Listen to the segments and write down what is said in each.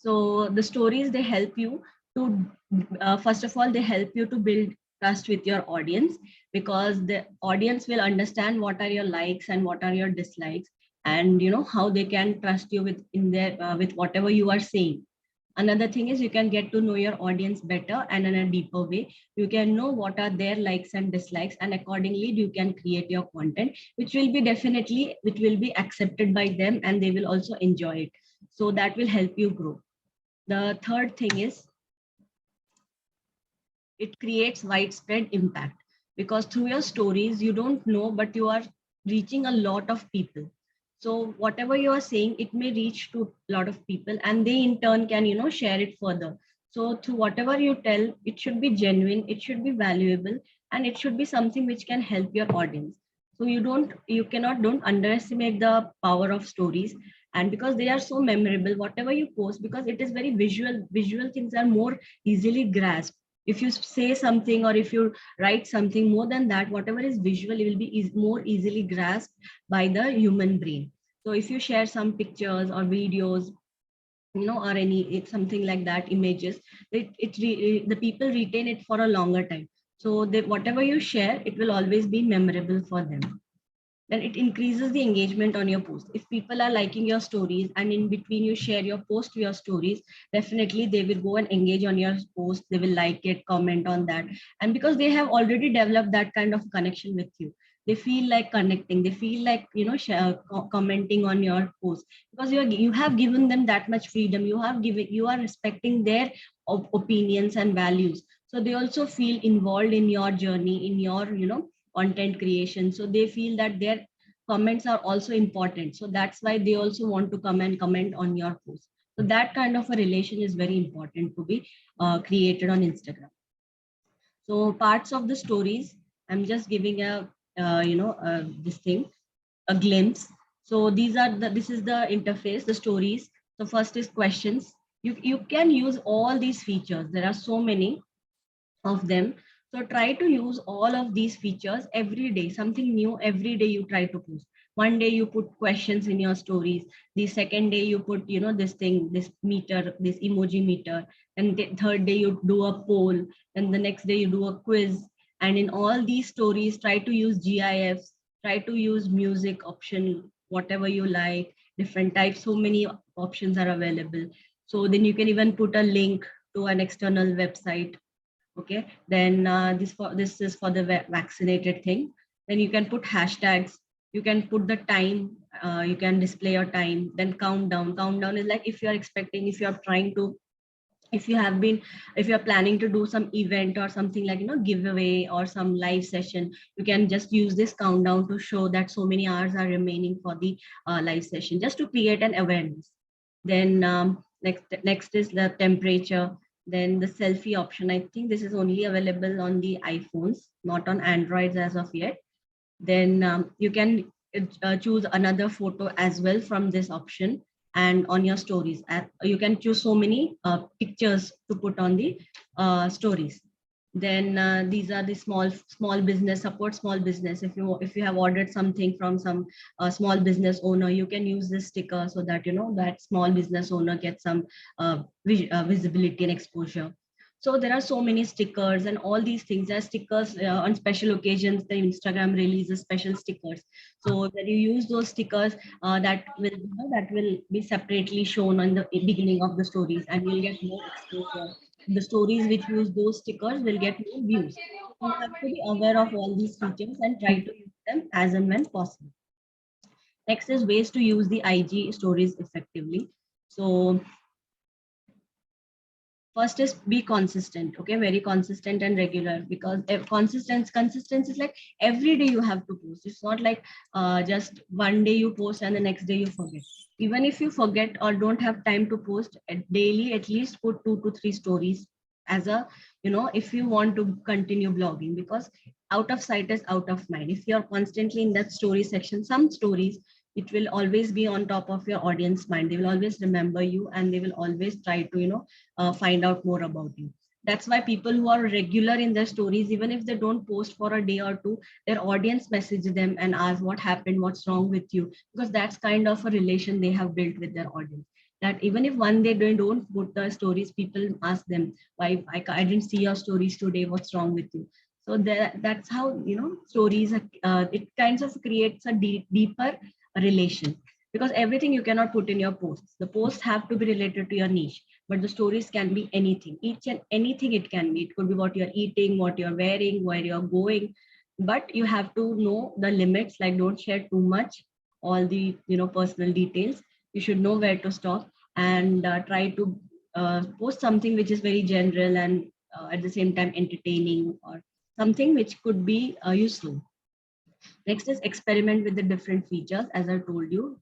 So the stories, they help you to, first of all, they help you to build trust with your audience, because the audience will understand what are your likes and what are your dislikes, and how they can trust you with in their with whatever you are saying. Another thing is, you can get to know your audience better and in a deeper way. You can know what are their likes and dislikes, and accordingly you can create your content, which will be accepted by them, and they will also enjoy it. So that will help you grow. The third thing is, it creates widespread impact, because through your stories, you don't know, but you are reaching a lot of people. So whatever you are saying, it may reach to a lot of people, and they in turn can share it further. So through whatever you tell, it should be genuine, it should be valuable, and it should be something which can help your audience. So don't underestimate the power of stories. And because they are so memorable, whatever you post, because it is very visual things are more easily grasped. If you say something, or if you write something, more than that, whatever is visual, it will be more easily grasped by the human brain. So if you share some pictures or videos, or any it's something like that, images, the people retain it for a longer time. So whatever you share, it will always be memorable for them. Then it increases the engagement on your post. If people are liking your stories, and in between you share your post, your stories, definitely they will go and engage on your post. They will like it, comment on that. And because they have already developed that kind of connection with you, they feel like connecting, they feel like commenting on your post, because you have given them that much freedom. You are respecting their opinions and values. So they also feel involved in your journey, in your content creation. So they feel that their comments are also important. So that's why they also want to come and comment on your post. So that kind of a relation is very important to be created on Instagram. So parts of the stories, I'm just giving a this thing, a glimpse. So this is the interface, the stories. So first is questions. You can use all these features. There are so many of them. So try to use all of these features every day, something new every day you try to post. One day you put questions in your stories. The second day you put, this thing, this meter, this emoji meter. And the third day you do a poll. And the next day you do a quiz. And in all these stories, try to use GIFs, try to use music option, whatever you like, different types. So many options are available. So then you can even put a link to an external website. Okay, then this is for the vaccinated thing. Then you can put hashtags, you can put the time, you can display your time. Then countdown is like, if you are expecting, if you are trying to, if you have been, if you are planning to do some event or something like giveaway or some live session, you can just use this countdown to show that so many hours are remaining for the live session, just to create an awareness. Then next is the temperature. Then the selfie option, I think this is only available on the iPhones, not on Androids as of yet. Then you can choose another photo as well from this option. And on your stories, you can choose so many pictures to put on the stories. Then these are the small business, support small business. If you have ordered something from some small business owner, you can use this sticker, so that that small business owner gets some visibility and exposure. So there are so many stickers and all these things. There are stickers on special occasions. The Instagram releases special stickers. So when you use those stickers, that will be separately shown on the beginning of the stories, and you'll get more exposure. The stories which use those stickers will get more views. So you have to be aware of all these features and try to use them as and when possible. Next is ways to use the IG stories effectively. So first is be consistent. Okay, very consistent and regular, because consistency is like every day you have to post. It's not like just one day you post and the next day you forget. Even if you forget or don't have time to post daily, at least put 2 to 3 stories as a, if you want to continue blogging, because out of sight is out of mind. If you're constantly in that story section, some stories, it will always be on top of your audience mind. They will always remember you, and they will always try to find out more about you. That's why people who are regular in their stories, even if they don't post for a day or two, their audience message them and ask what happened, what's wrong with you, because that's kind of a relation they have built with their audience. that even if one day they don't put the stories, people ask them, why I didn't see your stories today, what's wrong with you? So that's how, stories, it kinds of creates a deeper relation, because everything you cannot put in your posts. The posts have to be related to your niche, but the stories can be anything, each and anything it can be. It could be what you're eating, what you're wearing, where you're going, but you have to know the limits, like don't share too much, all the personal details. You should know where to stop, and try to post something which is very general, and at the same time entertaining, or something which could be useful. Next is experiment with the different features, as I told you.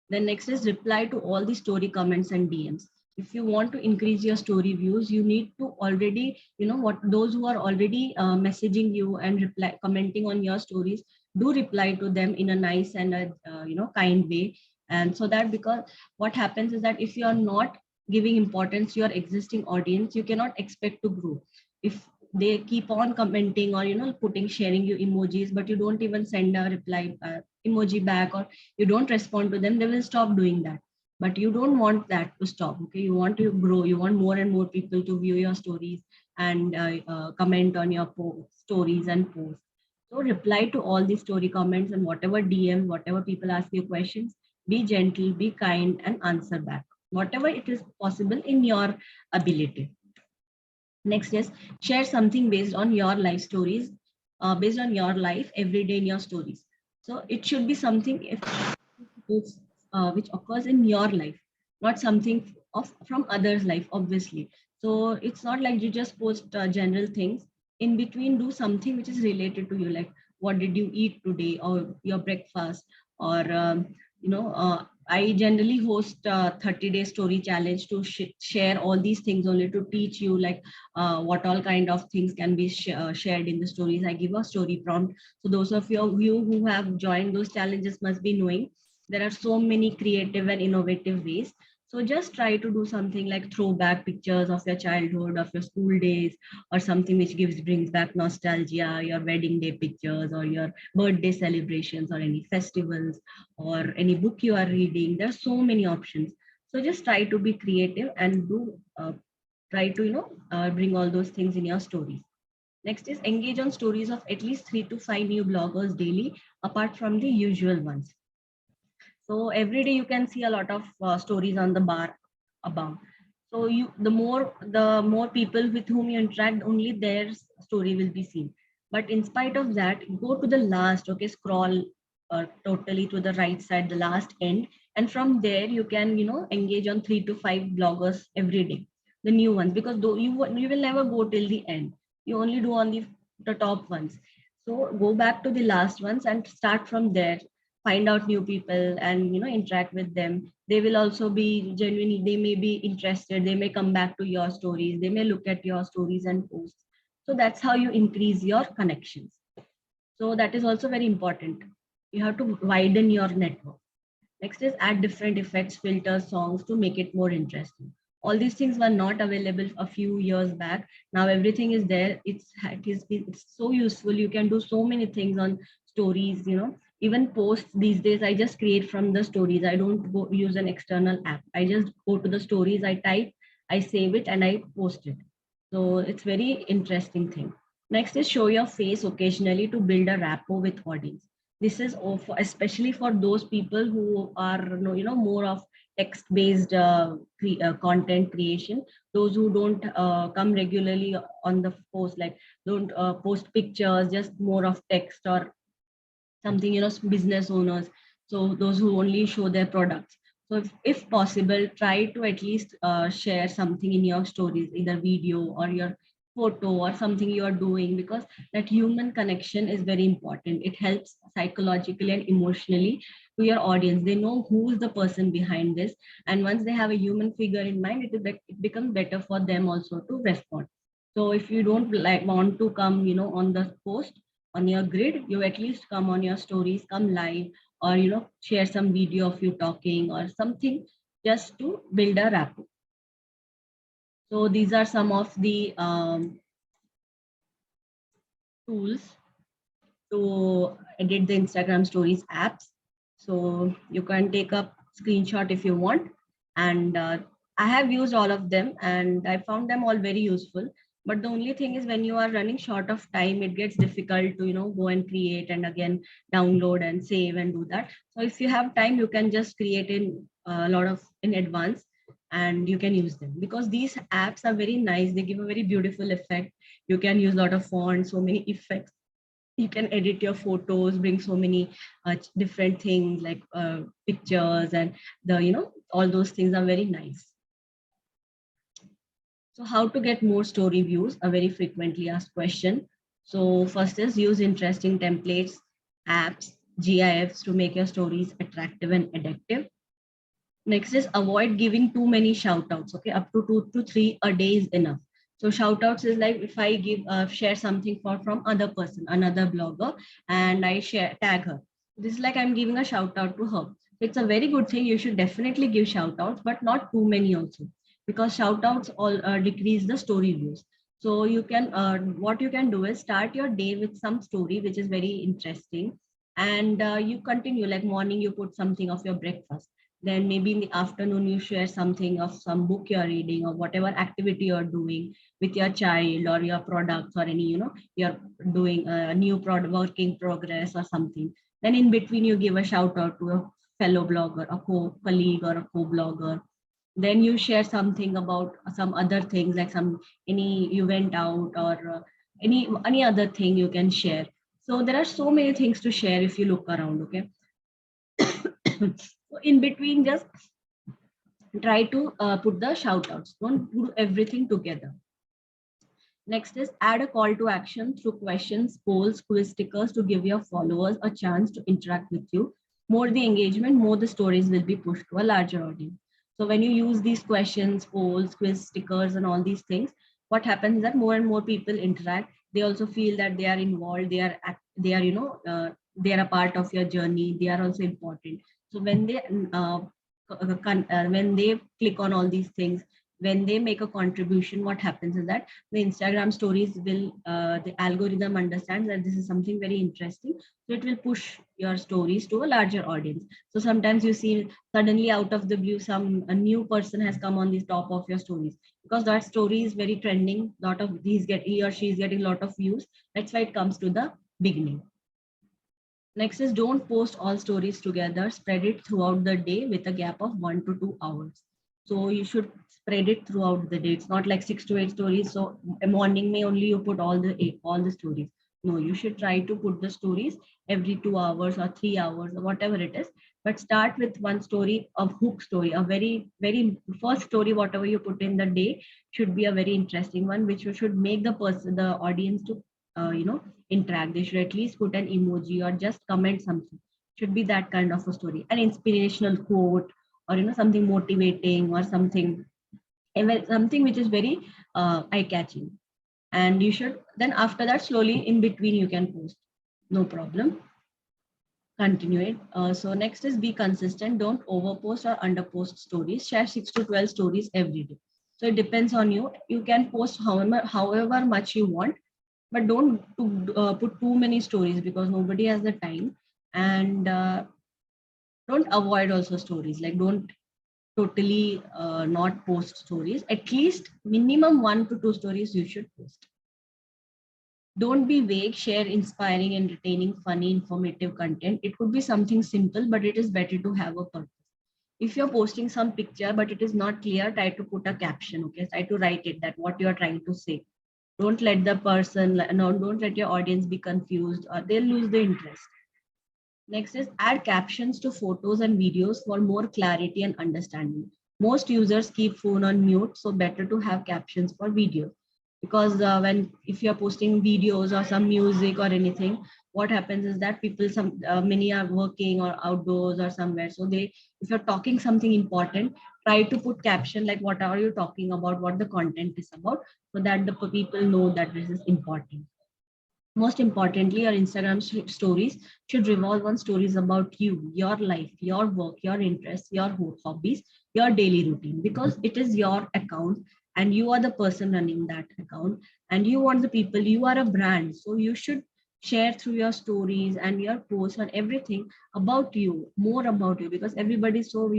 Then next is reply to all the story comments and DMs. If you want to increase your story views, you need to already, what those who are already messaging you and reply commenting on your stories, do reply to them in a nice and a kind way. And so that, because what happens is that if you are not giving importance to your existing audience, you cannot expect to grow. If they keep on commenting, or putting, sharing you emojis, but you don't even send a reply emoji back, or you don't respond to them, they will stop doing that. But you don't want that to stop. Okay, you want to grow, you want more and more people to view your stories and comment on your stories and posts. So reply to all the story comments, and whatever DM, whatever people ask you questions, be gentle, be kind, and answer back whatever it is possible in your ability. Next is share something based on your life stories, based on your life every day in your stories. So it should be something if it's, which occurs in your life, not something of from others' life, obviously. So it's not like you just post general things. In between, do something which is related to you, like what did you eat today, or your breakfast, or I generally host 30-day story challenge to share all these things, only to teach you, like what all kind of things can be shared in the stories. I give a story prompt. So those of you who have joined those challenges must be knowing there are so many creative and innovative ways. So just try to do something like throwback pictures of your childhood, of your school days, or something which brings back nostalgia, your wedding day pictures, or your birthday celebrations, or any festivals, or any book you are reading. There are so many options. So just try to be creative and do try to bring all those things in your stories. Next is engage on stories of at least 3 to 5 new bloggers daily, apart from the usual ones. So every day you can see a lot of stories on the bar above. So the more people with whom you interact, only their story will be seen. But in spite of that, go to the last. Okay, scroll totally to the right side, the last end, and from there you can engage on 3 to 5 bloggers every day, the new ones, because though you will never go till the end. You only do on the top ones. So go back to the last ones and start from there, find out new people and interact with them. They will also be genuinely, they may be interested, they may come back to your stories, they may look at your stories and posts. So that's how you increase your connections. So that is also very important. You have to widen your network. Next is add different effects, filters, songs to make it more interesting. All these things were not available a few years back. Now everything is there. It's so useful. You can do so many things on stories. Even posts these days, I just create from the stories. I don't go use an external app. I just go to the stories. I type, I save it, and I post it. So it's very interesting thing. Next is show your face occasionally to build a rapport with audience. This is especially for those people who are more of text based content creation. Those who don't come regularly on the post, like don't post pictures, just more of text or something, business owners. So those who only show their products. So if possible, try to at least share something in your stories, either video or your photo or something you are doing, because that human connection is very important. It helps psychologically and emotionally to your audience. They know who is the person behind this, and once they have a human figure in mind, it becomes better for them also to respond. So if you don't like want to come on the post, on your grid, you at least come on your stories, come live, or share some video of you talking or something, just to build a rapport. So these are some of the tools to edit the Instagram stories apps. So you can take a screenshot if you want, And I have used all of them and I found them all very useful. But the only thing is, when you are running short of time, it gets difficult to, go and create and again download and save and do that. So if you have time, you can just create in a lot of in advance, and you can use them, because these apps are very nice. They give a very beautiful effect. You can use a lot of fonts, so many effects. You can edit your photos, bring so many different things like pictures, and all those things are very nice. So how to get more story views, a very frequently asked question. So first is use interesting templates, apps, GIFs to make your stories attractive and addictive. Next is avoid giving too many shout outs. Okay, up to 2 to 3 a day is enough. So shout outs is like if I give share something from other person, another blogger, and I tag her. This is like I'm giving a shout out to her. It's a very good thing. You should definitely give shout outs, but not too many also, because shout outs all decrease the story views. So you can what you can do is start your day with some story which is very interesting, and you continue, like morning you put something of your breakfast, then maybe in the afternoon you share something of some book you're reading or whatever activity you're doing with your child or your products, or any, you're doing a new product working progress or something. Then in between you give a shout out to a fellow blogger, a colleague or a co-blogger. Then you share something about some other things, like some any you went out, or any other thing you can share. So there are so many things to share if you look around. Okay. So in between, just try to put the shout outs. Don't do everything together. Next is add a call to action through questions, polls, quiz stickers to give your followers a chance to interact with you. More the engagement, more the stories will be pushed to a larger audience. So when you use these questions, polls, quiz stickers, and all these things, what happens is that more and more people interact. They also feel that they are involved. They are they are a part of your journey. They are also important. So when they click on all these things, when they make a contribution, what happens is that the Instagram stories will, the algorithm understands that this is something very interesting. So it will push your stories to a larger audience. So sometimes you see suddenly out of the blue, a new person has come on the top of your stories, because that story is very trending. Lot of he or she is getting a lot of views. That's why it comes to the beginning. Next is don't post all stories together. Spread it throughout the day with a gap of 1 to 2 hours. So you should spread it throughout the day. It's not like 6 to 8 stories. So a morning may only you put all the stories. No, you should try to put the stories every 2 hours or 3 hours or whatever it is. But start with one story, a hook story, a very, very first story, whatever you put in the day should be a very interesting one, which you should make the audience to, interact. They should at least put an emoji or just comment something. Should be that kind of a story, an inspirational quote, or something motivating, or something which is very eye catching. And you should then, after that, slowly in between you can post, no problem. Continue it. So next is be consistent. Don't overpost or underpost stories. Share 6 to 12 stories every day. So it depends on you. You can post however much you want, but don't put too many stories, because nobody has the time. And don't avoid also stories, like don't totally not post stories. At least minimum 1 to 2 stories you should post. Don't be vague. Share inspiring, entertaining, funny, informative content. It could be something simple, but it is better to have a purpose. If you're posting some picture but it is not clear, try to put a caption. Okay, try to write it, that what you are trying to say. Don't let the person, no, don't let your audience be confused, or they'll lose the interest. Next is add captions to photos and videos for more clarity and understanding. Most users keep phone on mute, so better to have captions for videos, because when if you're posting videos or some music or anything, what happens is that people, some many are working or outdoors or somewhere. So if you're talking something important, try to put caption like what are you talking about, what the content is about, so that the people know that this is important. Most importantly, your Instagram stories should revolve on stories about you, your life, your work, your interests, your hobbies, your daily routine, because it is your account and you are the person running that account, and you want the people, you are a brand. So you should share through your stories and your posts and everything about you, more about you, because everybody is so,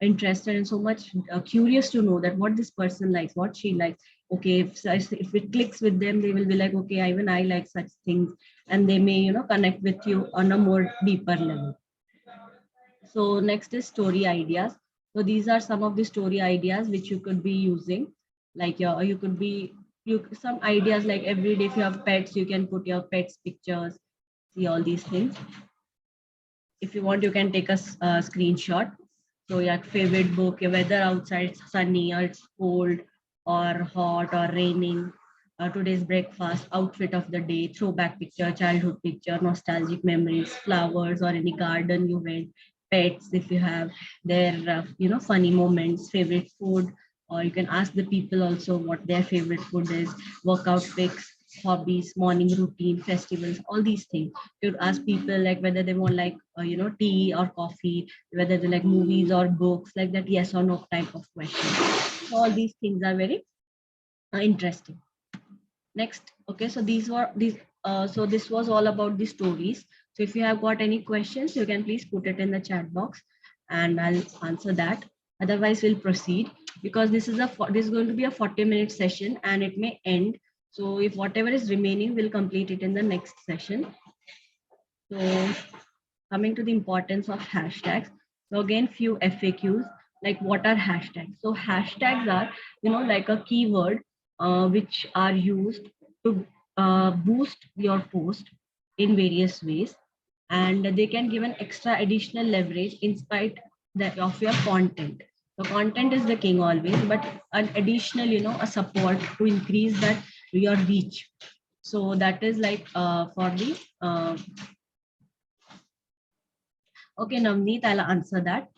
interested and so much curious to know that what this person likes, what she likes. Okay, if it clicks with them, they will be like, okay, even I like such things, and they may, connect with you on a more deeper level. So next is story ideas. So these are some of the story ideas which you could be using. Like you could be some ideas like every day if you have pets, you can put your pets pictures, see all these things. If you want, you can take a screenshot. So your favorite book, your weather outside it's sunny or it's cold or hot or raining. Today's breakfast, outfit of the day, throwback picture, childhood picture, nostalgic memories, flowers or any garden you went, pets if you have, their funny moments, favorite food, or you can ask the people also what their favorite food is, workout pics, hobbies, morning routine, festivals, all these things. You would ask people like whether they want like tea or coffee, whether they like movies or books, like that yes or no type of question. So all these things are very interesting. Next, okay, so these were these. So this was all about the stories. So if you have got any questions, you can please put it in the chat box, and I'll answer that. Otherwise, we'll proceed because this is going to be a 40-minute session, and it may end. So if whatever is remaining, we'll complete it in the next session. So coming to the importance of hashtags. So again, few FAQs, like what are hashtags? So hashtags are, like a keyword which are used to boost your post in various ways, and they can give an extra additional leverage in spite of your content. So content is the king always, but an additional, a support to increase that your reach. So that is like for the okay, Navneet, I'll answer that.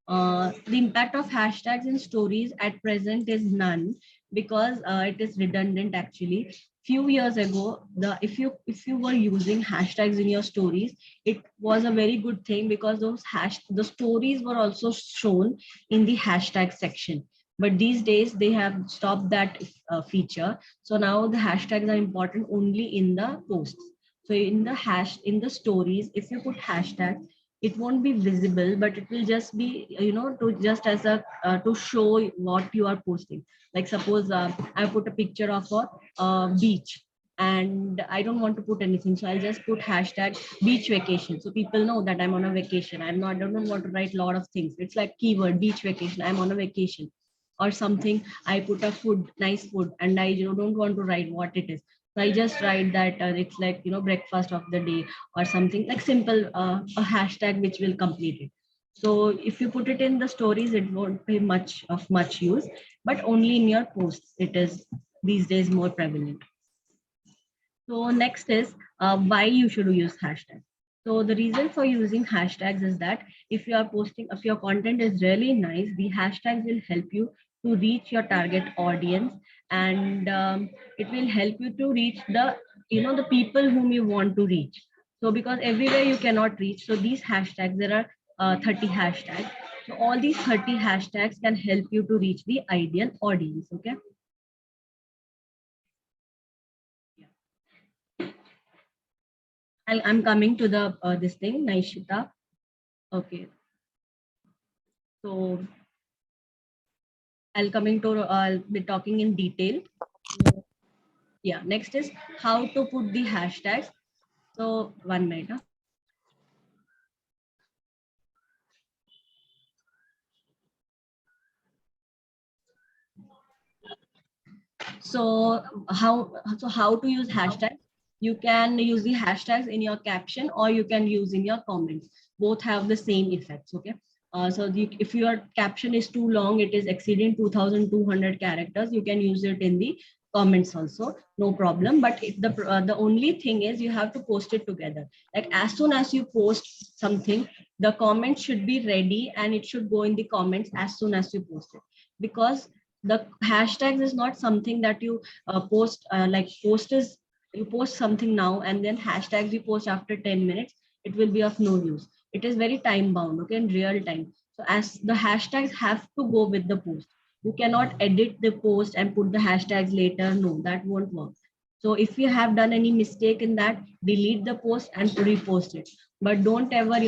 The impact of hashtags in stories at present is none because it is redundant actually. Few years ago, the if you were using hashtags in your stories, it was a very good thing because the stories were also shown in the hashtag section. But these days they have stopped that feature. So now the hashtags are important only in the posts. So in the stories, if you put hashtags, it won't be visible, but it will just be to just as a to show what you are posting. Like suppose I put a picture of a beach, and I don't want to put anything, so I'll just put hashtag beach vacation, so people know that I'm on a vacation. I don't want to write a lot of things. It's like keyword beach vacation, I'm on a vacation. Or something, I put a food, nice food, and I don't want to write what it is, so I just write that it's like breakfast of the day, or something like simple, a hashtag which will complete it. So if you put it in the stories, it won't be much use, but only in your posts it is these days more prevalent. So next is why you should use hashtags. So the reason for using hashtags is that if you are posting, if your content is really nice, the hashtags will help you to reach your target audience, and it will help you to reach the people whom you want to reach. So because everywhere you cannot reach, so these hashtags, there are 30 hashtags. So all these 30 hashtags can help you to reach the ideal audience. Okay. I'm coming to the this thing, Naishita. Okay, so I'll be talking in detail. Yeah, next is how to put the hashtags. So 1 minute. Huh? So how to use hashtags? You can use the hashtags in your caption, or you can use in your comments. Both have the same effects. Okay. If your caption is too long, it is exceeding 2,200 characters, you can use it in the comments also, no problem. But the only thing is you have to post it together. Like as soon as you post something, the comment should be ready and it should go in the comments as soon as you post it, because the hashtags is not something that you post like post is you post something now and then hashtags you post after 10 minutes, it will be of no use. It is very time bound, okay, in real time. So as the hashtags have to go with the post, you cannot edit the post and put the hashtags later. No, that won't work. So if you have done any mistake in that, delete the post and repost it, but don't ever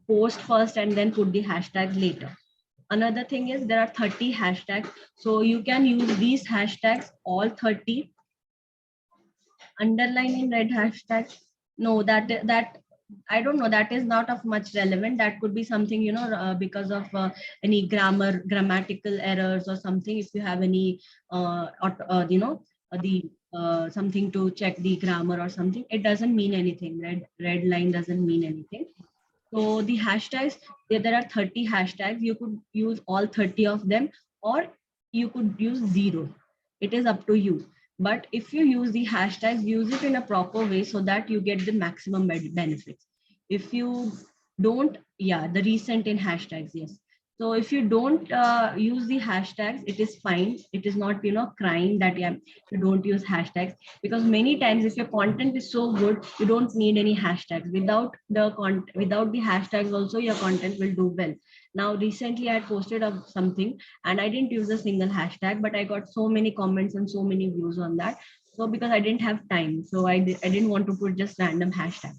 post first and then put the hashtags later. Another thing is there are 30 hashtags. So you can use these hashtags, all 30, underline in red hashtag. No, that I don't know, that is not of much relevant. That could be something, because of any grammatical errors or something. If you have any the something to check the grammar or something, it doesn't mean anything. Red line doesn't mean anything. So the hashtags, there are 30 hashtags. You could use all 30 of them, or you could use zero. It is up to you. But if you use the hashtags, use it in a proper way so that you get the maximum benefits. If you don't, yeah, the recent in hashtags, yes. So if you don't use the hashtags, it is fine. It is not, crying that, yeah, you don't use hashtags, because many times if your content is so good, you don't need any hashtags. Without the hashtags also, your content will do well. Now recently I had posted of something and I didn't use a single hashtag, but I got so many comments and so many views on that. So because I didn't have time, so I didn't want to put just random hashtag.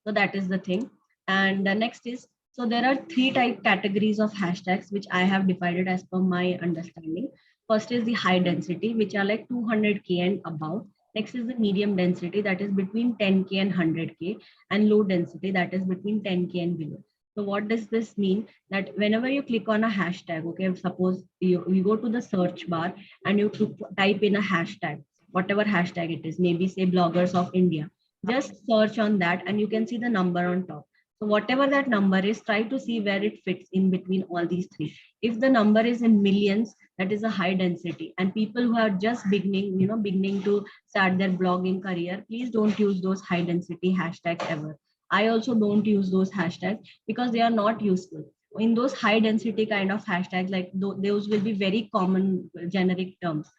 So that is the thing. And the next is, so there are three type categories of hashtags which I have divided as per my understanding. First is the high density, which are like 200K and above. Next is the medium density, that is between 10K and 100K, and low density, that is between 10K and below. So what does this mean? That whenever you click on a hashtag, okay, suppose you go to the search bar and you type in a hashtag, whatever hashtag it is, maybe say bloggers of India, just search on that and you can see the number on top. So whatever that number is, try to see where it fits in between all these three. If the number is in millions, that is a high density. And people who are just beginning to start their blogging career, please don't use those high density hashtags ever. I also don't use those hashtags because they are not useful. In those high density kind of hashtags, like those will be very common generic terms.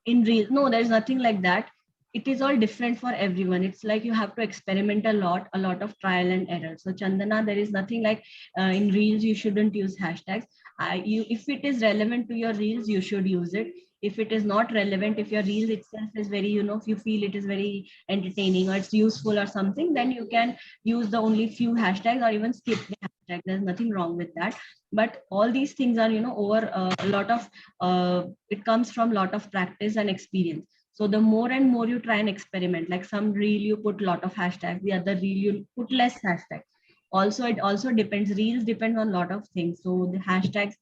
In real, no, there's nothing like that. It is all different for everyone. It's like you have to experiment a lot of trial and error. So Chandana, there is nothing like in reels you shouldn't use hashtags. If it is relevant to your reels, you should use it. If it is not relevant, if your reel itself is very, if you feel it is very entertaining or it's useful or something, then you can use the only few hashtags or even skip the hashtag. There's nothing wrong with that. But all these things are, over a lot of it comes from a lot of practice and experience. So the more and more you try and experiment, like some reel you put a lot of hashtags, the other reel you put less hashtags. Also, it also depends. Reels depend on a lot of things. So the hashtags,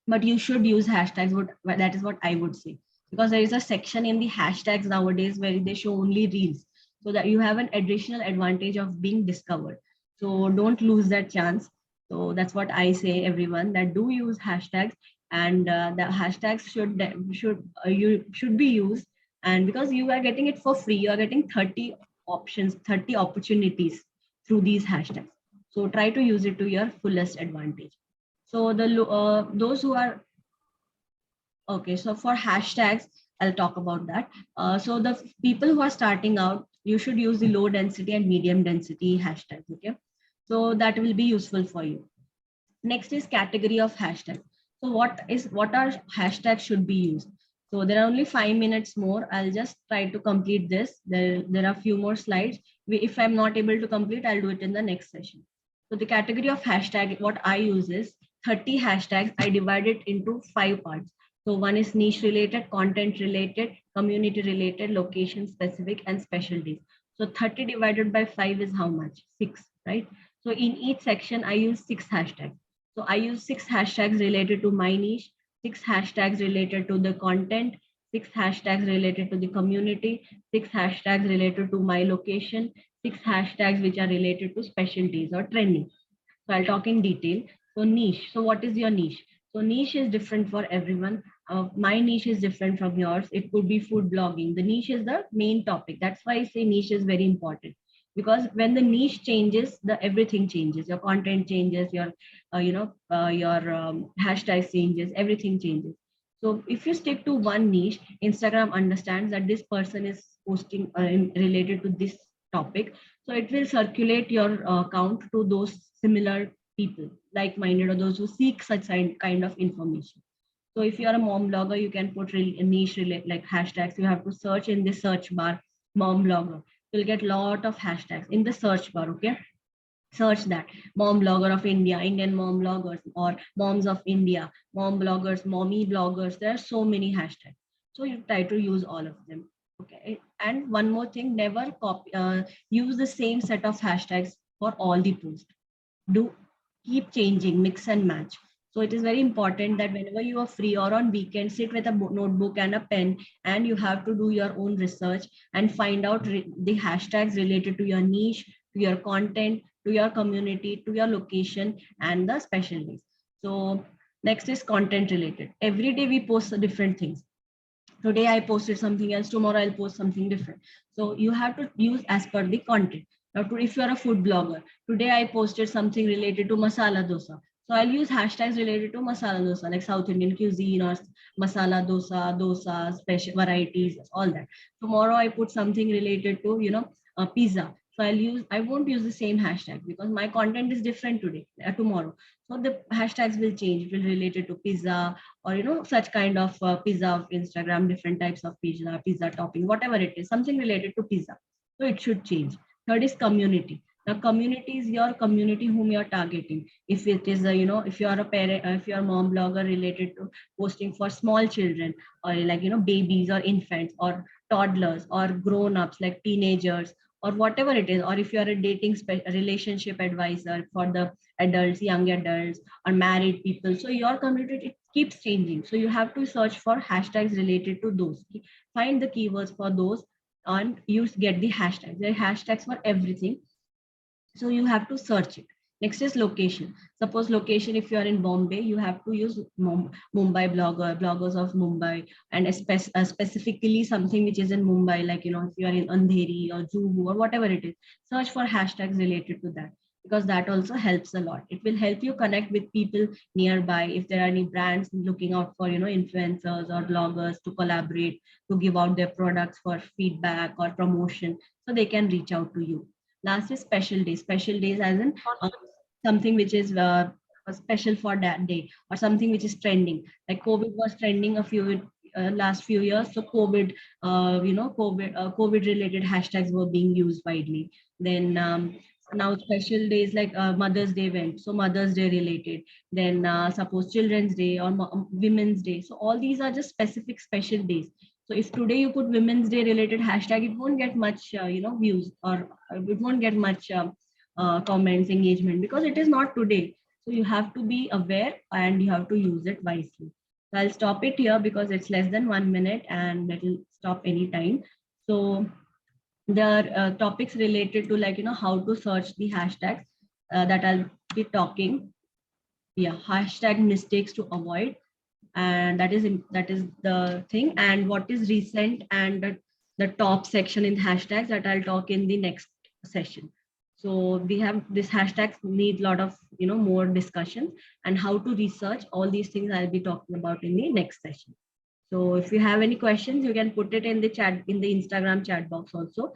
but you should use hashtags. That is what I would say, because there is a section in the hashtags nowadays where they show only reels, so that you have an additional advantage of being discovered. So don't lose that chance. So that's what I say, everyone, that do use hashtags, and the hashtags you should be used. And because you are getting it for free, you are getting 30 options, 30 opportunities through these hashtags. So try to use it to your fullest advantage. So those who are okay, so for hashtags, I'll talk about that. So the people who are starting out, you should use the low density and medium density hashtags. Okay, so that will be useful for you. Next is category of hashtag. So what are hashtags should be used? So there are only 5 minutes more. I'll just try to complete this. There are a few more slides. If I'm not able to complete, I'll do it in the next session. So the category of hashtag, what I use is 30 hashtags. I divide it into 5 parts. So one is niche related, content related, community related, location specific, and specialties. So 30 divided by 5 is how much? 6, right? So in each section, I use 6 hashtags. So I use 6 hashtags related to my niche, 6 hashtags related to the content, 6 hashtags related to the community, 6 hashtags related to my location, 6 hashtags which are related to specialties or trending. So I'll talk in detail. So niche. So what is your niche? So niche is different for everyone. My niche is different from yours. It could be food blogging. The niche is the main topic. That's why I say niche is very important, because when the niche changes, the everything changes. Your content changes. Your hashtag changes. Everything changes. So if you stick to one niche, Instagram understands that this person is posting related to this topic, so it will circulate your account to those similar people, like-minded, or those who seek such kind of information. So if you are a mom blogger, you can put niche relate like hashtags. You have to search in the search bar mom blogger. You'll get lot of hashtags in the search bar. Okay. Search that mom blogger of India, Indian mom bloggers, or moms of India, mom bloggers, mommy bloggers. There are so many hashtags. So you try to use all of them. Okay. And one more thing, never use the same set of hashtags for all the posts. Do keep changing, mix and match. So it is very important that whenever you are free or on weekend, sit with a notebook and a pen, and you have to do your own research and find out the hashtags related to your niche, to your content, to your community, to your location, and the special days. So next is content related. Every day we post different things. Today I posted something else, tomorrow I'll post something different. So you have to use as per the content. Now if you're a food blogger, today I posted something related to masala dosa, so I'll use hashtags related to masala dosa, like South Indian cuisine or masala dosa, dosa special varieties, all that. Tomorrow I put something related to pizza, so I won't use the same hashtag because my content is different today, tomorrow. So the hashtags will change. It will relate it to pizza, or such kind of pizza of Instagram, different types of pizza topping, whatever it is, something related to pizza. So it should change. Third is community. Now community is your community whom you're targeting. If it is a, if you're a parent, if you're a mom blogger related to posting for small children, or like babies or infants or toddlers or grown-ups like teenagers or whatever it is, or if you're a dating relationship advisor for the adults, young adults, or married people. So your community, it keeps changing. So you have to search for hashtags related to those. Find the keywords for those, and you get the hashtags. There are hashtags for everything. So you have to search it. Next is location. Suppose location, if you are in Bombay, you have to use Mumbai bloggers of Mumbai, and specifically something which is in Mumbai, like if you are in Andheri or Juhu or whatever it is, search for hashtags related to that, because that also helps a lot. It will help you connect with people nearby. If there are any brands looking out for influencers or bloggers to collaborate, to give out their products for feedback or promotion, so they can reach out to you. Last is special days. Special days as in something which is special for that day, or something which is trending. Like COVID was trending a few last few years. So COVID related hashtags were being used widely. Then now special days like Mother's Day went, so Mother's Day related. Then suppose Children's Day or Women's Day. So all these are just specific special days. So if today you put Women's Day related hashtag, it won't get much, views, or it won't get much comments, engagement, because it is not today. So you have to be aware and you have to use it wisely. So I'll stop it here because it's less than 1 minute and it will stop anytime. So there are topics related to, like, how to search the hashtags that I'll be talking. Yeah, hashtag mistakes to avoid, and that is the thing. And what is recent, and the top section in hashtags, that I'll talk in the next session. So we have this hashtags need a lot of more discussion, and how to research all these things I'll be talking about in the next session. So if you have any questions, you can put it in the chat, in the Instagram chat box also.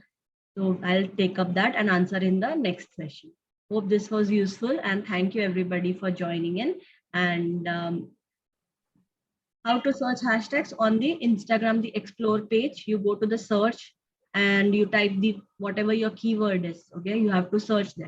So I'll take up that and answer in the next session. Hope this was useful, and thank you everybody for joining in. And how to search hashtags on the Instagram, the explore page, you go to the search and you type the whatever your keyword is. Okay, you have to search that.